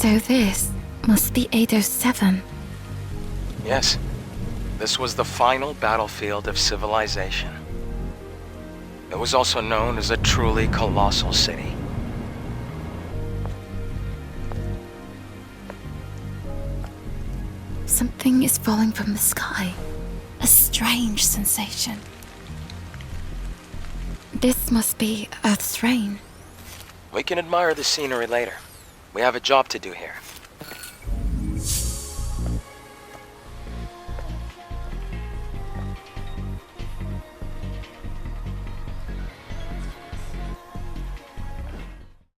So this must be 807. Yes. This was the final battlefield of civilization. It was also known as a truly colossal city. Something is falling from the sky. A strange sensation. This must be Earth's rain. We can admire the scenery later. We have a job to do here.